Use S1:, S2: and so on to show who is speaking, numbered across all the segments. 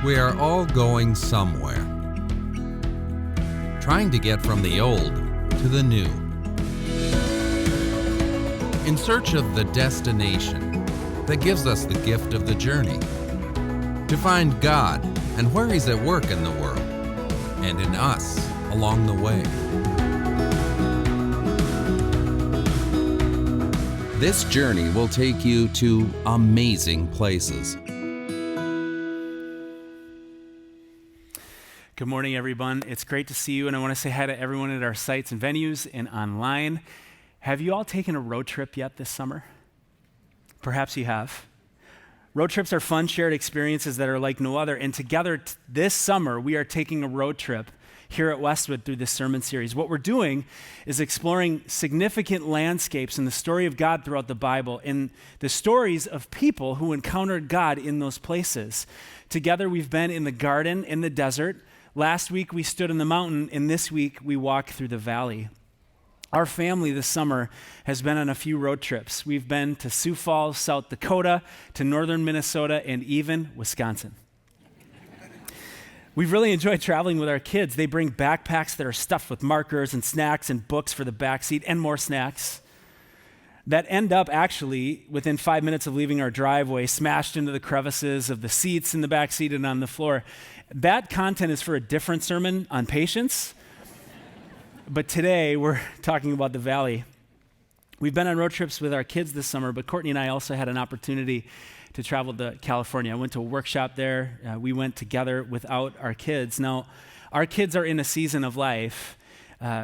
S1: We are all going somewhere, trying to get from the old to the new, in search of the destination that gives us the gift of the journey, to find God and where He's at work in the world and in us along the way. This journey will take you to amazing places.
S2: Good morning, everyone. It's great to see you, and I want to say hi to everyone at our sites and venues and online. Have you all taken a road trip yet this summer? Perhaps you have. Road trips are fun, shared experiences that are like no other, and together this summer, we are taking a road trip here at Westwood through this sermon series. What we're doing is exploring significant landscapes in the story of God throughout the Bible and the stories of people who encountered God in those places. Together, we've been in the garden, in the desert. Last week, we stood in the mountain, and this week, we walked through the valley. Our family this summer has been on a few road trips. We've been to Sioux Falls, South Dakota, to northern Minnesota, and even Wisconsin. We've really enjoyed traveling with our kids. They bring backpacks that are stuffed with markers and snacks and books for the backseat and more snacks that end up actually, within 5 minutes of leaving our driveway, smashed into the crevices of the seats in the backseat and on the floor. That content is for a different sermon on patience, but today we're talking about the valley. We've been on road trips with our kids this summer, but Courtney and I also had an opportunity to travel to California. I went to a workshop there. We went together without our kids. Now, our kids are in a season of life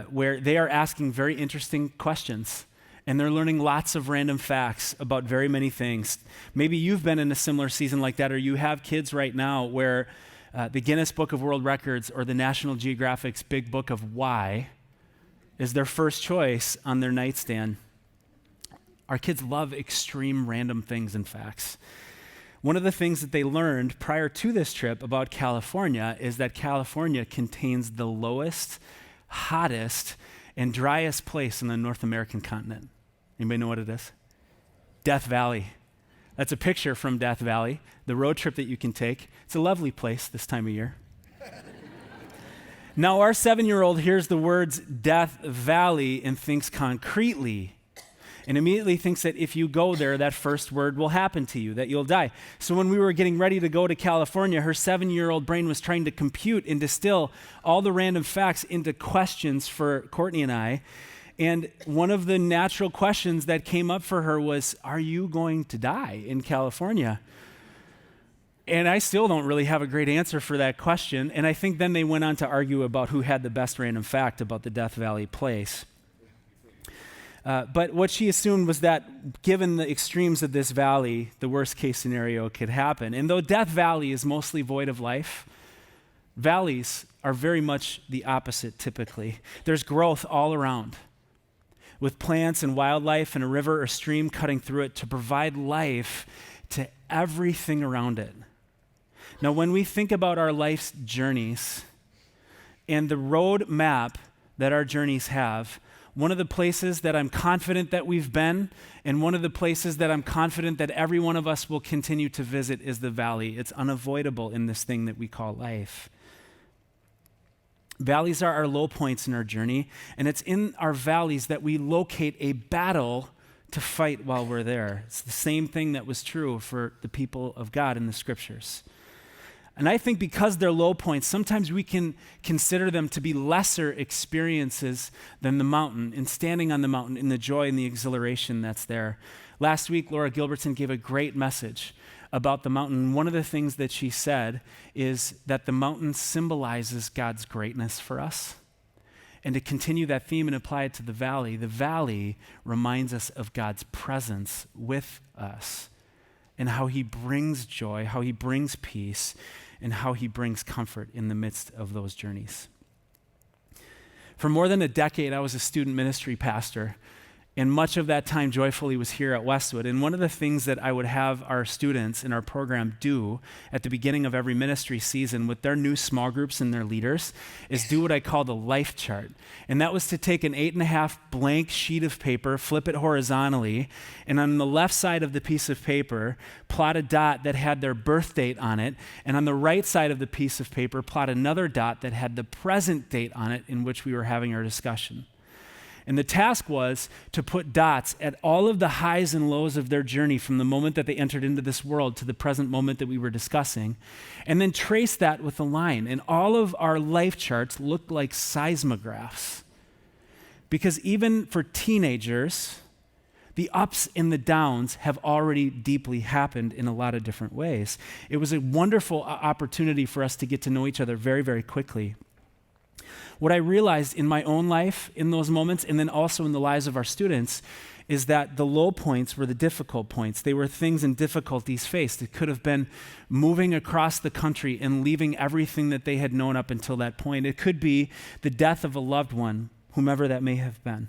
S2: where they are asking very interesting questions, and they're learning lots of random facts about very many things. Maybe you've been in a similar season like that, or you have kids right now where the Guinness Book of World Records or the National Geographic's Big Book of Why is their first choice on their nightstand. Our kids love extreme random things and facts. One of the things that they learned prior to this trip about California is that California contains the lowest, hottest, and driest place on the North American continent. Anybody know what it is? Death Valley. That's a picture from Death Valley, the road trip that you can take. It's a lovely place this time of year. Now, our 7-year-old hears the words Death Valley and thinks concretely, and immediately thinks that if you go there, that first word will happen to you, that you'll die. So when we were getting ready to go to California, her 7-year-old brain was trying to compute and distill all the random facts into questions for Courtney and I. And one of the natural questions that came up for her was, are you going to die in California? And I still don't really have a great answer for that question. And I think then they went on to argue about who had the best random fact about the Death Valley place. But what she assumed was that given the extremes of this valley, the worst case scenario could happen. And though Death Valley is mostly void of life, valleys are very much the opposite typically. There's growth all around, with plants and wildlife and a river or stream cutting through it to provide life to everything around it. Now, when we think about our life's journeys and the road map that our journeys have, one of the places that I'm confident that we've been, and one of the places that I'm confident that every one of us will continue to visit is the valley. It's unavoidable in this thing that we call life. Valleys are our low points in our journey, and it's in our valleys that we locate a battle to fight while we're there. It's the same thing that was true for the people of God in the scriptures. And I think because they're low points, sometimes we can consider them to be lesser experiences than the mountain, and standing on the mountain in the joy and the exhilaration that's there. Last week, Laura Gilbertson gave a great message about the mountain. One of the things that she said is that the mountain symbolizes God's greatness for us. And to continue that theme and apply it to the valley reminds us of God's presence with us and how He brings joy, how He brings peace, and how He brings comfort in the midst of those journeys. For more than a decade, I was a student ministry pastor, And much of that time joyfully was here at Westwood. And one of the things that I would have our students in our program do at the beginning of every ministry season with their new small groups and their leaders is do what I call the life chart. And that was to take an 8.5 blank sheet of paper, flip it horizontally, and on the left side of the piece of paper, plot a dot that had their birth date on it. And on the right side of the piece of paper, plot another dot that had the present date on it in which we were having our discussion. And the task was to put dots at all of the highs and lows of their journey from the moment that they entered into this world to the present moment that we were discussing, and then trace that with a line. And all of our life charts looked like seismographs. Because even for teenagers, the ups and the downs have already deeply happened in a lot of different ways. It was a wonderful opportunity for us to get to know each other very, very quickly. What I realized in my own life in those moments, and then also in the lives of our students, is that the low points were the difficult points. They were things and difficulties faced. It could have been moving across the country and leaving everything that they had known up until that point. It could be the death of a loved one, whomever that may have been.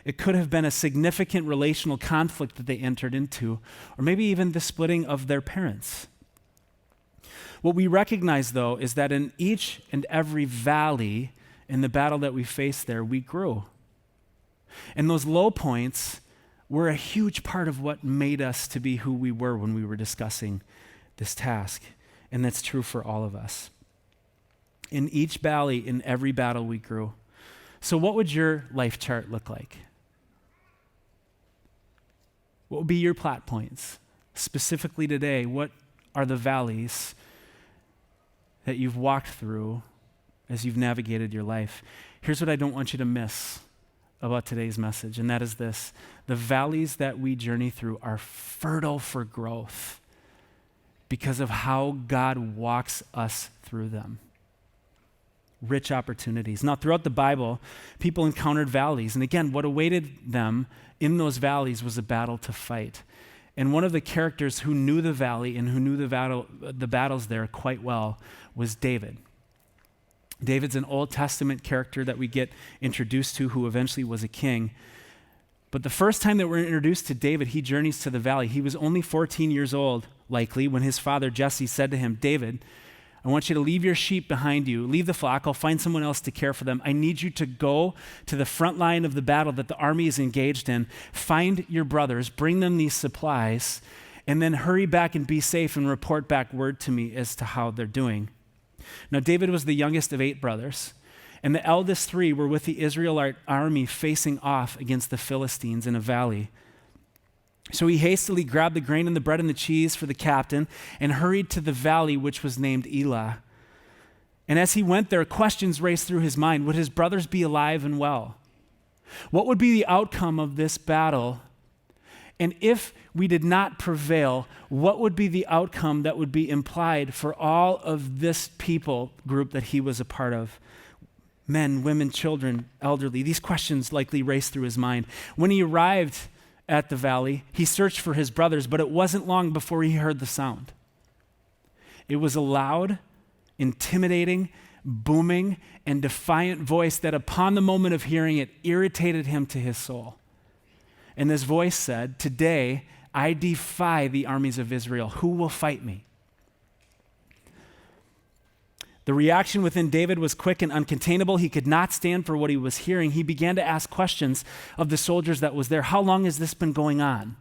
S2: It could have been a significant relational conflict that they entered into, or maybe even the splitting of their parents. What we recognize, though, is that in each and every valley in the battle that we faced there, we grew. And those low points were a huge part of what made us to be who we were when we were discussing this task. And that's true for all of us. In each valley, in every battle, we grew. So what would your life chart look like? What would be your plot points? Specifically today, what are the valleys that you've walked through as you've navigated your life? Here's what I don't want you to miss about today's message, and that is this. The valleys that we journey through are fertile for growth because of how God walks us through them. Rich opportunities. Now, throughout the Bible, people encountered valleys, and again, what awaited them in those valleys was a battle to fight. And one of the characters who knew the valley and who knew the battles there quite well was David. David's an Old Testament character that we get introduced to, who eventually was a king. But the first time that we're introduced to David, he journeys to the valley. He was only 14 years old, likely, when his father Jesse said to him, David, I want you to leave your sheep behind you. Leave the flock. I'll find someone else to care for them. I need you to go to the front line of the battle that the army is engaged in. Find your brothers, bring them these supplies, and then hurry back and be safe and report back word to me as to how they're doing. Now, David was the youngest of 8 brothers, and the eldest 3 were with the Israelite army facing off against the Philistines in a valley. So he hastily grabbed the grain and the bread and the cheese for the captain and hurried to the valley which was named Elah. And as he went there, questions raced through his mind. Would his brothers be alive and well? What would be the outcome of this battle? And if we did not prevail, what would be the outcome that would be implied for all of this people group that he was a part of? Men, women, children, elderly. These questions likely raced through his mind. When he arrived at the valley, he searched for his brothers, but it wasn't long before he heard the sound. It was a loud, intimidating, booming, and defiant voice that upon the moment of hearing it irritated him to his soul. And this voice said, today I defy the armies of Israel. Who will fight me? The reaction within David was quick and uncontainable. He could not stand for what he was hearing. He began to ask questions of the soldiers that was there. How long has this been going on?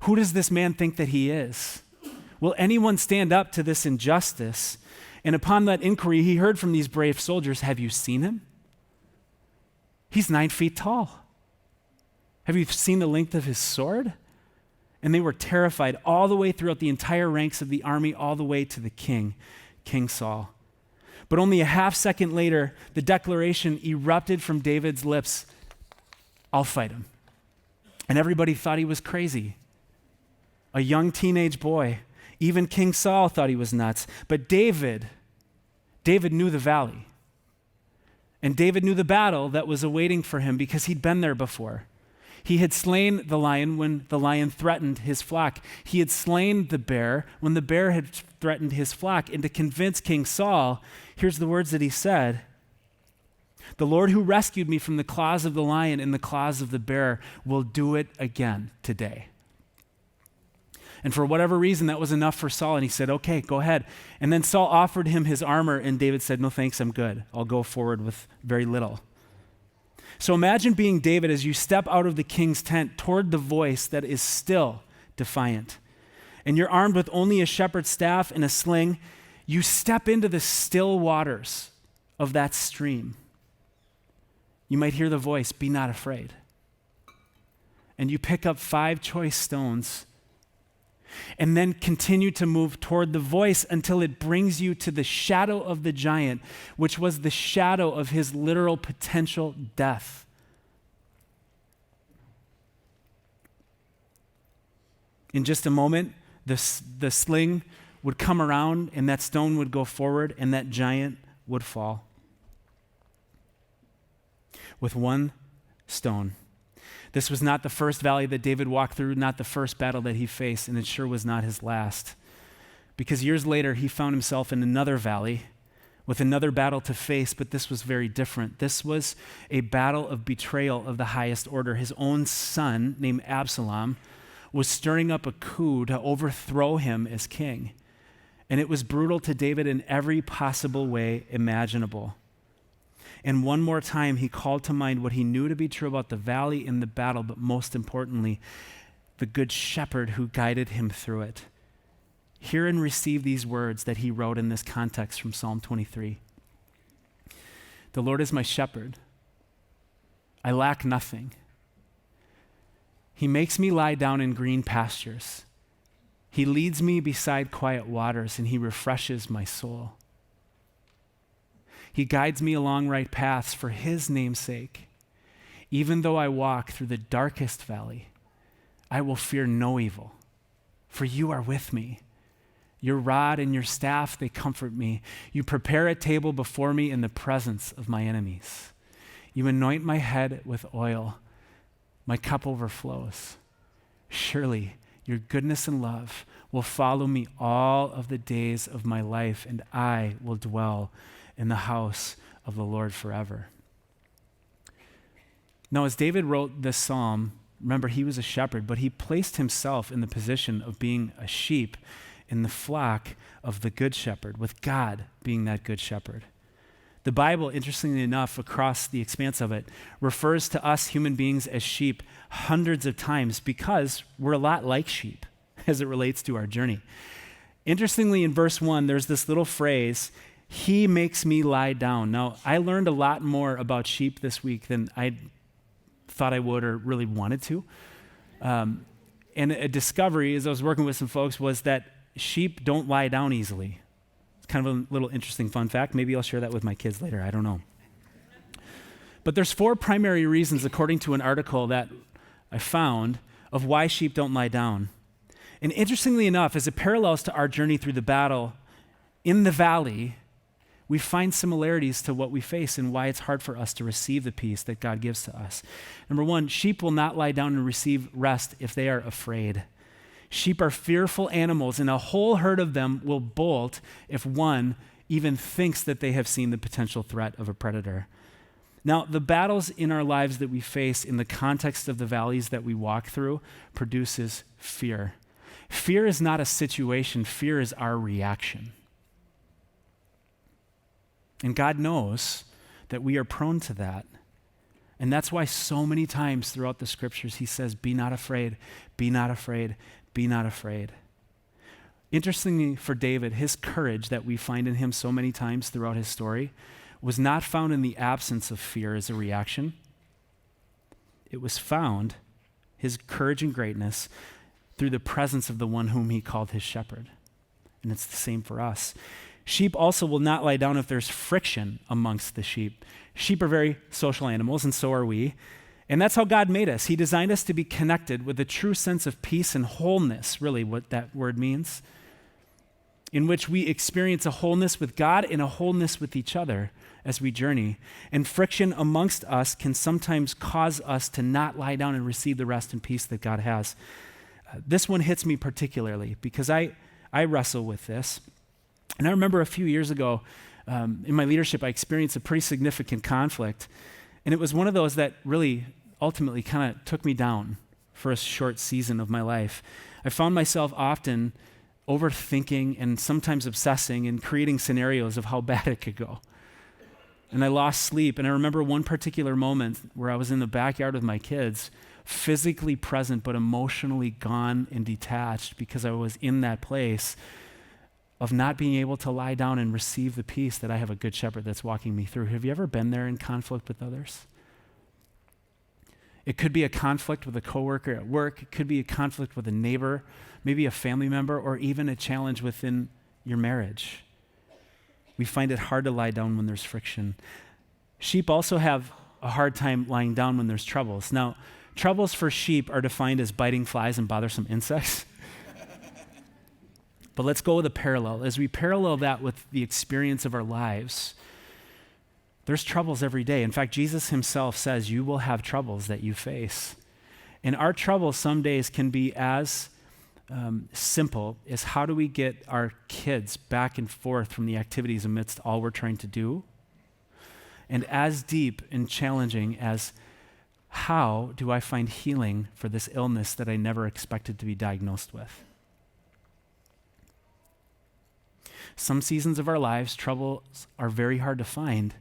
S2: Who does this man think that he is? Will anyone stand up to this injustice? And upon that inquiry, he heard from these brave soldiers, have you seen him? He's 9 feet tall. Have you seen the length of his sword? And they were terrified all the way throughout the entire ranks of the army, all the way to the king, King Saul. But only a half second later, the declaration erupted from David's lips, I'll fight him. And everybody thought he was crazy. A young teenage boy. Even King Saul thought he was nuts. But David knew the valley. And David knew the battle that was awaiting for him because he'd been there before. He had slain the lion when the lion threatened his flock. He had slain the bear when the bear had threatened his flock. And to convince King Saul, here's the words that he said. The Lord who rescued me from the claws of the lion and the claws of the bear will do it again today. And for whatever reason, that was enough for Saul, and he said, okay, go ahead. And then Saul offered him his armor, and David said, no thanks, I'm good. I'll go forward with very little. So imagine being David as you step out of the king's tent toward the voice that is still defiant. And you're armed with only a shepherd's staff and a sling. You step into the still waters of that stream. You might hear the voice, be not afraid. And you pick up 5 choice stones and then continue to move toward the voice until it brings you to the shadow of the giant, which was the shadow of his literal potential death. In just a moment, the sling would come around and that stone would go forward and that giant would fall. With one stone. This was not the first valley that David walked through, not the first battle that he faced, and it sure was not his last. Because years later, he found himself in another valley with another battle to face, but this was very different. This was a battle of betrayal of the highest order. His own son, named Absalom, was stirring up a coup to overthrow him as king. And it was brutal to David in every possible way imaginable. And one more time, he called to mind what he knew to be true about the valley and the battle, but most importantly, the good shepherd who guided him through it. Hear and receive these words that he wrote in this context from Psalm 23. The Lord is my shepherd. I lack nothing. He makes me lie down in green pastures. He leads me beside quiet waters, and he refreshes my soul. He guides me along right paths for his name's sake. Even though I walk through the darkest valley, I will fear no evil, for you are with me. Your rod and your staff, they comfort me. You prepare a table before me in the presence of my enemies. You anoint my head with oil. My cup overflows. Surely your goodness and love will follow me all of the days of my life, and I will dwell in the house of the Lord forever. Now, as David wrote this psalm, remember he was a shepherd, but he placed himself in the position of being a sheep in the flock of the good shepherd, with God being that good shepherd. The Bible, interestingly enough, across the expanse of it, refers to us human beings as sheep hundreds of times because we're a lot like sheep as it relates to our journey. Interestingly, in verse 1, there's this little phrase, he makes me lie down. Now, I learned a lot more about sheep this week than I thought I would or really wanted to. And a discovery, as I was working with some folks, was that sheep don't lie down easily. It's kind of a little interesting fun fact. Maybe I'll share that with my kids later. I don't know. But there's 4 primary reasons, according to an article that I found, of why sheep don't lie down. And interestingly enough, as it parallels to our journey through the battle in the valley, we find similarities to what we face and why it's hard for us to receive the peace that God gives to us. Number 1, sheep will not lie down and receive rest if they are afraid. Sheep are fearful animals, and a whole herd of them will bolt if one even thinks that they have seen the potential threat of a predator. Now, the battles in our lives that we face in the context of the valleys that we walk through produces fear. Fear is not a situation, fear is our reaction. And God knows that we are prone to that. And that's why so many times throughout the scriptures he says, be not afraid, be not afraid, be not afraid. Interestingly for David, his courage that we find in him so many times throughout his story was not found in the absence of fear as a reaction. It was found, his courage and greatness, through the presence of the one whom he called his shepherd. And it's the same for us. Sheep also will not lie down if there's friction amongst the sheep. Sheep are very social animals, and so are we. And that's how God made us. He designed us to be connected with a true sense of peace and wholeness, really what that word means, in which we experience a wholeness with God and a wholeness with each other as we journey. And friction amongst us can sometimes cause us to not lie down and receive the rest and peace that God has. This one hits me particularly because I wrestle with this. And I remember a few years ago, in my leadership, I experienced a pretty significant conflict. And it was one of those that really ultimately kind of took me down for a short season of my life. I found myself often overthinking and sometimes obsessing and creating scenarios of how bad it could go. And I lost sleep. And I remember one particular moment where I was in the backyard with my kids, physically present but emotionally gone and detached because I was in that place of not being able to lie down and receive the peace that I have a good shepherd that's walking me through. Have you ever been there in conflict with others? It could be a conflict with a coworker at work. It could be a conflict with a neighbor, maybe a family member, or even a challenge within your marriage. We find it hard to lie down when there's friction. Sheep also have a hard time lying down when there's troubles. Now, troubles for sheep are defined as biting flies and bothersome insects. But let's go with a parallel. As we parallel that with the experience of our lives, there's troubles every day. In fact, Jesus himself says you will have troubles that you face. And our troubles some days can be as simple as how do we get our kids back and forth from the activities amidst all we're trying to do, and as deep and challenging as how do I find healing for this illness that I never expected to be diagnosed with. Some seasons of our lives, troubles are very hard to find.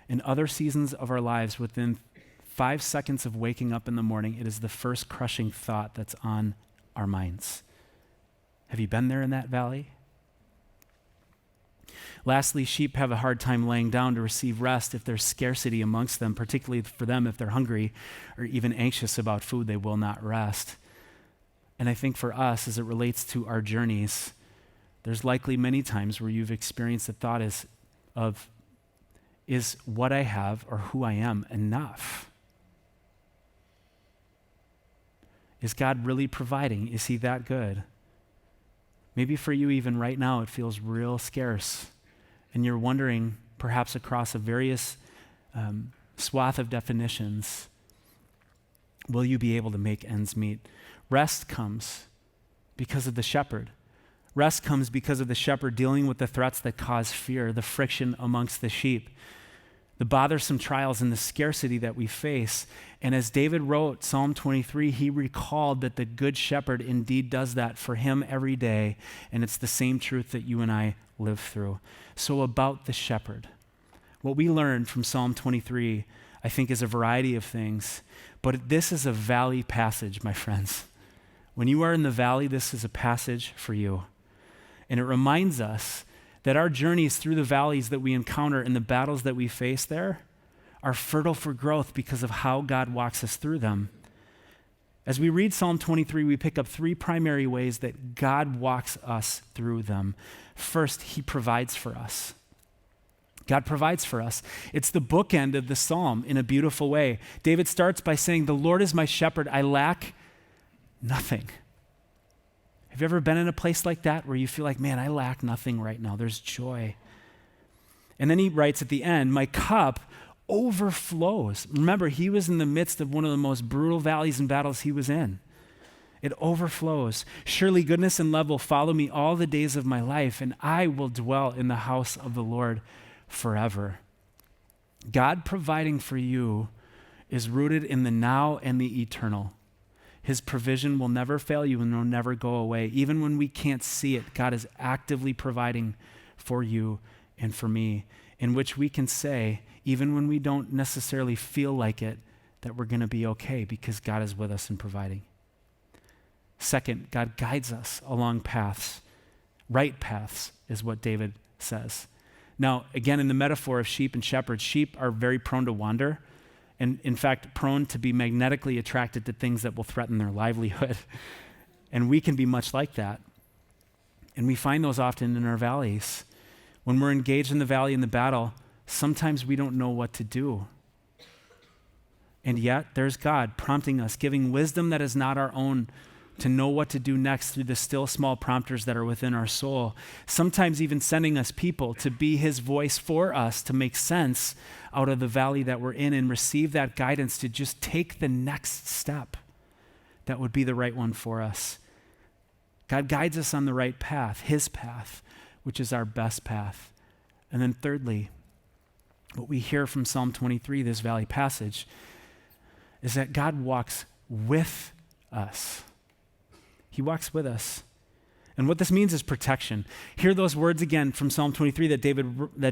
S2: In other seasons of our lives, within 5 seconds of waking up in the morning, it is the first crushing thought that's on our minds. Have you been there in that valley? Lastly, sheep have a hard time laying down to receive rest if there's scarcity amongst them, particularly for them if they're hungry or even anxious about food, they will not rest. And I think for us, as it relates to our journeys, there's likely many times where you've experienced the thought is what I have or who I am enough? Is God really providing? Is he that good? Maybe for you even right now it feels real scarce and you're wondering perhaps across a various swath of definitions, will you be able to make ends meet? Rest comes because of the shepherd. Rest comes because of the shepherd dealing with the threats that cause fear, the friction amongst the sheep, the bothersome trials and the scarcity that we face. And as David wrote Psalm 23, he recalled that the good shepherd indeed does that for him every day, and it's the same truth that you and I live through. So about the shepherd, what we learned from Psalm 23, I think, is a variety of things, but this is a valley passage, my friends. When you are in the valley, this is a passage for you. And it reminds us that our journeys through the valleys that we encounter and the battles that we face there are fertile for growth because of how God walks us through them. As we read Psalm 23, we pick up 3 primary ways that God walks us through them. First, he provides for us. God provides for us. It's the bookend of the psalm in a beautiful way. David starts by saying, "The Lord is my shepherd, I lack nothing." Have you ever been in a place like that where you feel like, man, I lack nothing right now? There's joy. And then he writes at the end, "My cup overflows." Remember, he was in the midst of one of the most brutal valleys and battles he was in. It overflows. "Surely goodness and love will follow me all the days of my life, and I will dwell in the house of the Lord forever." God providing for you is rooted in the now and the eternal. His provision will never fail you and will never go away. Even when we can't see it, God is actively providing for you and for me, in which we can say, even when we don't necessarily feel like it, that we're going to be okay because God is with us and providing. Second, God guides us along paths. Right paths is what David says. Now, again, in the metaphor of sheep and shepherds, sheep are very prone to wander, and in fact, prone to be magnetically attracted to things that will threaten their livelihood. And we can be much like that. And we find those often in our valleys. When we're engaged in the valley in the battle, sometimes we don't know what to do. And yet, there's God prompting us, giving wisdom that is not our own, to know what to do next through the still small prompters that are within our soul. Sometimes even sending us people to be his voice for us, to make sense out of the valley that we're in and receive that guidance to just take the next step that would be the right one for us. God guides us on the right path, his path, which is our best path. And then thirdly, what we hear from Psalm 23, this valley passage, is that God walks with us. He walks with us. And what this means is protection. Hear those words again from Psalm 23 that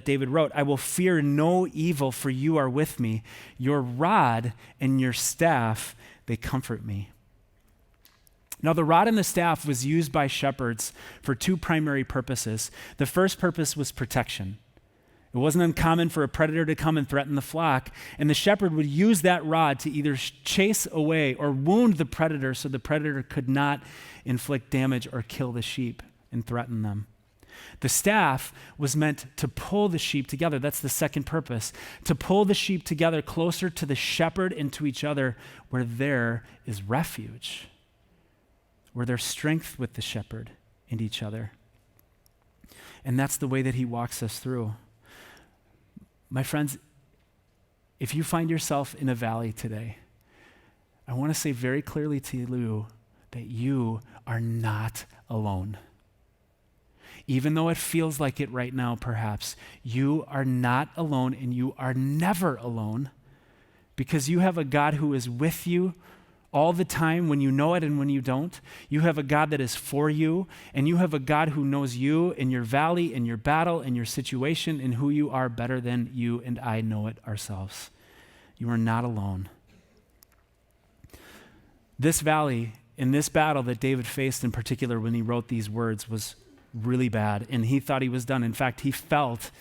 S2: David wrote. I will fear no evil, for you are with me. Your rod and your staff, they comfort me. Now, the rod and the staff was used by shepherds for two primary purposes. The first purpose was protection. It wasn't uncommon for a predator to come and threaten the flock, and the shepherd would use that rod to either chase away or wound the predator so the predator could not inflict damage or kill the sheep and threaten them. The staff was meant to pull the sheep together. That's the second purpose, to pull the sheep together closer to the shepherd and to each other where there is refuge, where there's strength with the shepherd and each other. And that's the way that he walks us through. My friends, if you find yourself in a valley today, I want to say very clearly to you that you are not alone. Even though it feels like it right now, perhaps, you are not alone, and you are never alone, because you have a God who is with you all the time when you know it and when you don't. You have a God that is for you, and you have a God who knows you in your valley, in your battle, in your situation, and who you are better than you and I know it ourselves. You are not alone. This valley, in this battle that David faced in particular when he wrote these words, was really bad, and he thought he was done. In fact, he felt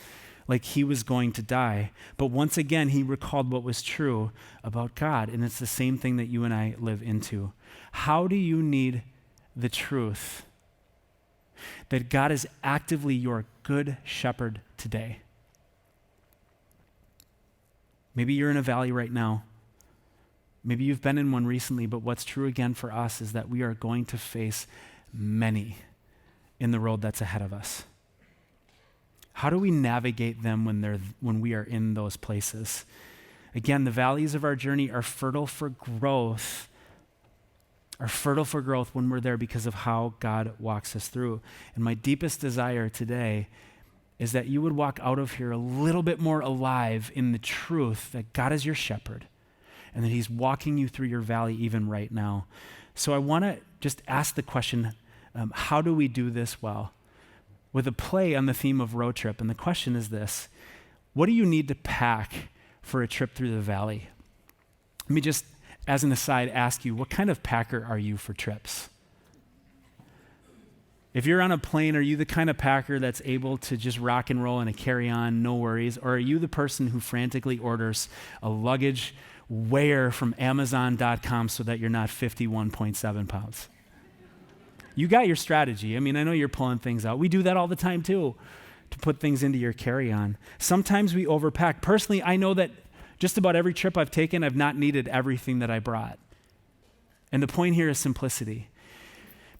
S2: like he was going to die. But once again, he recalled what was true about God, and it's the same thing that you and I live into. How do you need the truth that God is actively your good shepherd today? Maybe you're in a valley right now. Maybe you've been in one recently, but what's true again for us is that we are going to face many in the road that's ahead of us. How do we navigate them when we are in those places? Again, the valleys of our journey are fertile for growth, when we're there because of how God walks us through. And my deepest desire today is that you would walk out of here a little bit more alive in the truth that God is your shepherd and that he's walking you through your valley even right now. So I want to just ask the question, how do we do this well? With a play on the theme of road trip. And the question is this: what do you need to pack for a trip through the valley? Let me just, as an aside, ask you, what kind of packer are you for trips? If you're on a plane, are you the kind of packer that's able to just rock and roll in a carry-on, no worries? Or are you the person who frantically orders a luggage weigher from Amazon.com so that you're not 51.7 pounds? You got your strategy. I mean, I know you're pulling things out. We do that all the time too, to put things into your carry-on. Sometimes we overpack. Personally, I know that just about every trip I've taken, I've not needed everything that I brought. And the point here is simplicity.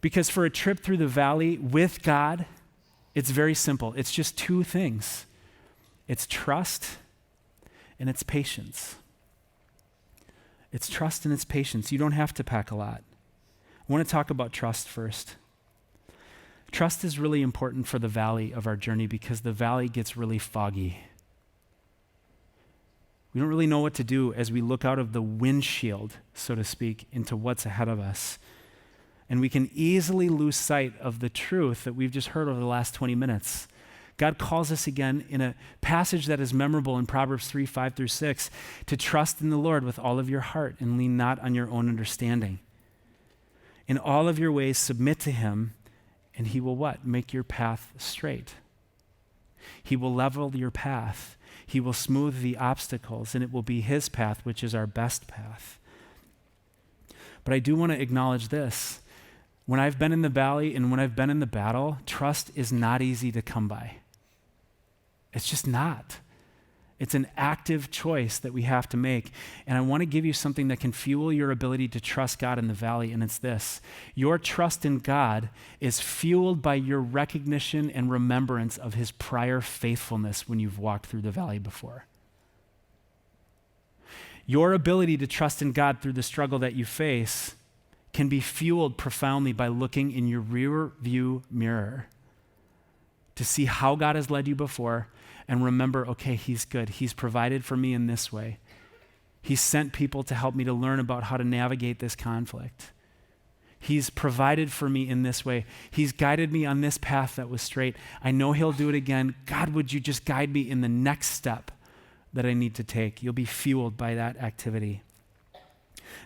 S2: Because for a trip through the valley with God, it's very simple. It's just two things. It's trust and it's patience. It's trust and it's patience. You don't have to pack a lot. I want to talk about trust first. Trust is really important for the valley of our journey because the valley gets really foggy. We don't really know what to do as we look out of the windshield, so to speak, into what's ahead of us. And we can easily lose sight of the truth that we've just heard over the last 20 minutes. God calls us again in a passage that is memorable in Proverbs 3:5-6, to trust in the Lord with all of your heart and lean not on your own understanding. In all of your ways, submit to him, and he will what? Make your path straight. He will level your path. He will smooth the obstacles, and it will be his path, which is our best path. But I do want to acknowledge this. When I've been in the valley and when I've been in the battle, trust is not easy to come by. It's just not. It's an active choice that we have to make. And I want to give you something that can fuel your ability to trust God in the valley, and it's this. Your trust in God is fueled by your recognition and remembrance of his prior faithfulness when you've walked through the valley before. Your ability to trust in God through the struggle that you face can be fueled profoundly by looking in your rear view mirror to see how God has led you before and remember, okay, he's good. He's provided for me in this way. He's sent people to help me to learn about how to navigate this conflict. He's provided for me in this way. He's guided me on this path that was straight. I know he'll do it again. God, would you just guide me in the next step that I need to take? You'll be fueled by that activity.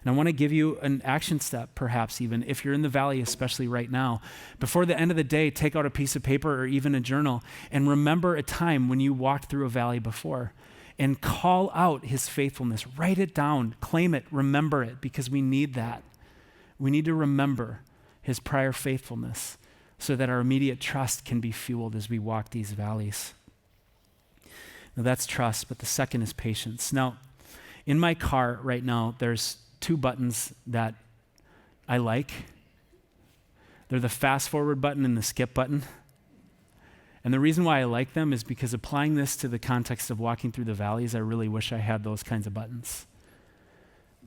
S2: And I want to give you an action step, perhaps even, if you're in the valley, especially right now. Before the end of the day, take out a piece of paper or even a journal and remember a time when you walked through a valley before and call out his faithfulness. Write it down, claim it, remember it, because we need that. We need to remember his prior faithfulness so that our immediate trust can be fueled as we walk these valleys. Now that's trust, but the second is patience. Now, in my car right now, there's 2 buttons that I like. They're the fast forward button and the skip button. And the reason why I like them is because applying this to the context of walking through the valleys, I really wish I had those kinds of buttons.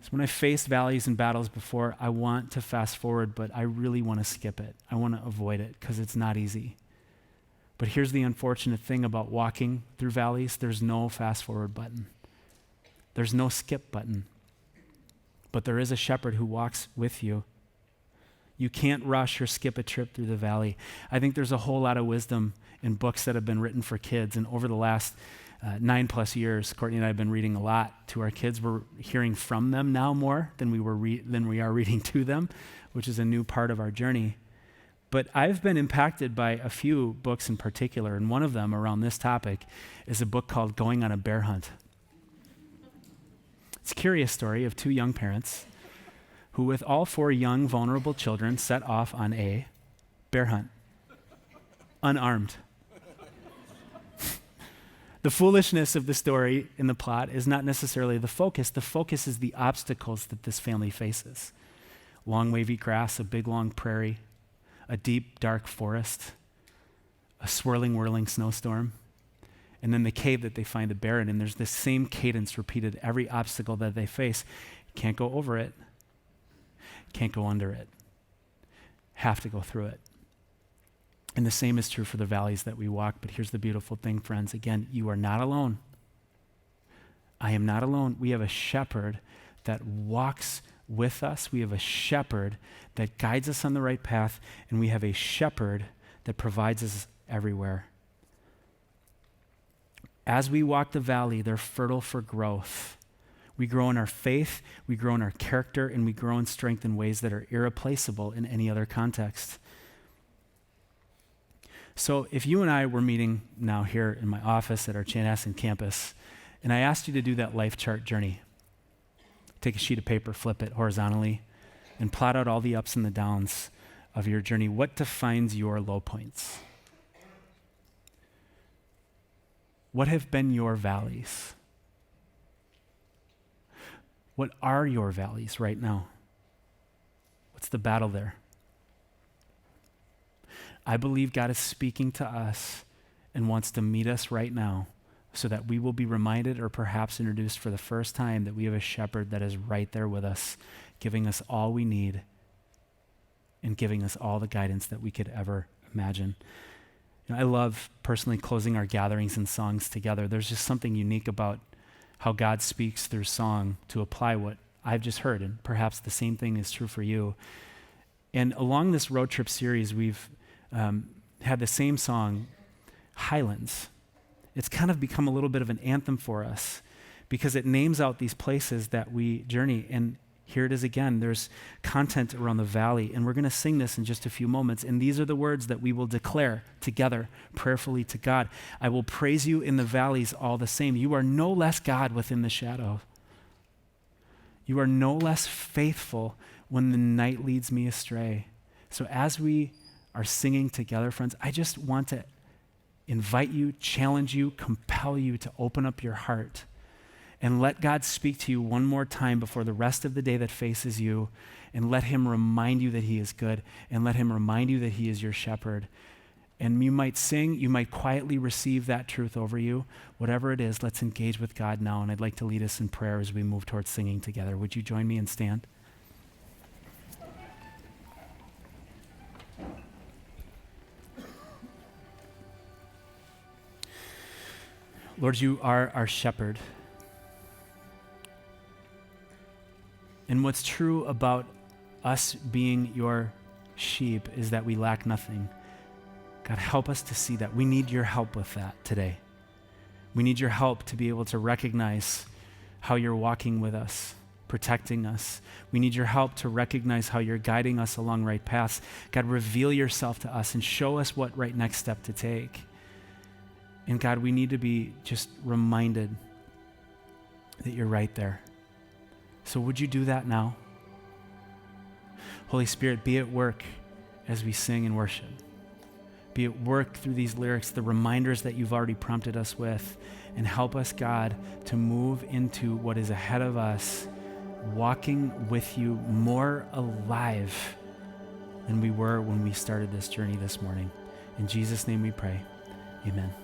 S2: So when I faced valleys and battles before, I want to fast forward, but I really want to skip it. I want to avoid it because it's not easy. But here's the unfortunate thing about walking through valleys. There's no fast forward button. There's no skip button. But there is a shepherd who walks with you. You can't rush or skip a trip through the valley. I think there's a whole lot of wisdom in books that have been written for kids. And over the last 9+ years, Courtney and I have been reading a lot to our kids. We're hearing from them now more than we are reading to them, which is a new part of our journey. But I've been impacted by a few books in particular, and one of them around this topic is a book called Going on a Bear Hunt. It's a curious story of 2 young parents who, with all 4 young, vulnerable children, set off on a bear hunt, unarmed. The foolishness of the story in the plot is not necessarily the focus. The focus is the obstacles that this family faces. Long, wavy grass, a big, long prairie, a deep, dark forest, a swirling, whirling snowstorm, and then the cave that they find the bear in. And there's this same cadence repeated every obstacle that they face. Can't go over it. Can't go under it. Have to go through it. And the same is true for the valleys that we walk. But here's the beautiful thing, friends. Again, you are not alone. I am not alone. We have a shepherd that walks with us. We have a shepherd that guides us on the right path. And we have a shepherd that provides us everywhere. As we walk the valley, they're fertile for growth. We grow in our faith, we grow in our character, and we grow in strength in ways that are irreplaceable in any other context. So if you and I were meeting now here in my office at our Chanhassen campus, and I asked you to do that life chart journey, take a sheet of paper, flip it horizontally, and plot out all the ups and the downs of your journey, what defines your low points? What have been your valleys? What are your valleys right now? What's the battle there? I believe God is speaking to us and wants to meet us right now so that we will be reminded or perhaps introduced for the first time that we have a shepherd that is right there with us, giving us all we need and giving us all the guidance that we could ever imagine. You know, I love personally closing our gatherings and songs together. There's just something unique about how God speaks through song to apply what I've just heard, and perhaps the same thing is true for you. And along this road trip series, we've had the same song, Highlands. It's kind of become a little bit of an anthem for us because it names out these places that we journey. And here it is again. There's content around the valley, and we're going to sing this in just a few moments. And these are the words that we will declare together prayerfully to God. I will praise you in the valleys all the same. You are no less God within the shadow. You are no less faithful when the night leads me astray. So as we are singing together, friends, I just want to invite you, challenge you, compel you to open up your heart and let God speak to you one more time before the rest of the day that faces you, and let him remind you that he is good, and let him remind you that he is your shepherd. And you might sing, you might quietly receive that truth over you. Whatever it is, let's engage with God now, and I'd like to lead us in prayer as we move towards singing together. Would you join me and stand? Lord, you are our shepherd. And what's true about us being your sheep is that we lack nothing. God, help us to see that. We need your help with that today. We need your help to be able to recognize how you're walking with us, protecting us. We need your help to recognize how you're guiding us along right paths. God, reveal yourself to us and show us what right next step to take. And God, we need to be just reminded that you're right there. So would you do that now? Holy Spirit, be at work as we sing and worship. Be at work through these lyrics, the reminders that you've already prompted us with, and help us, God, to move into what is ahead of us, walking with you more alive than we were when we started this journey this morning. In Jesus' name we pray. Amen.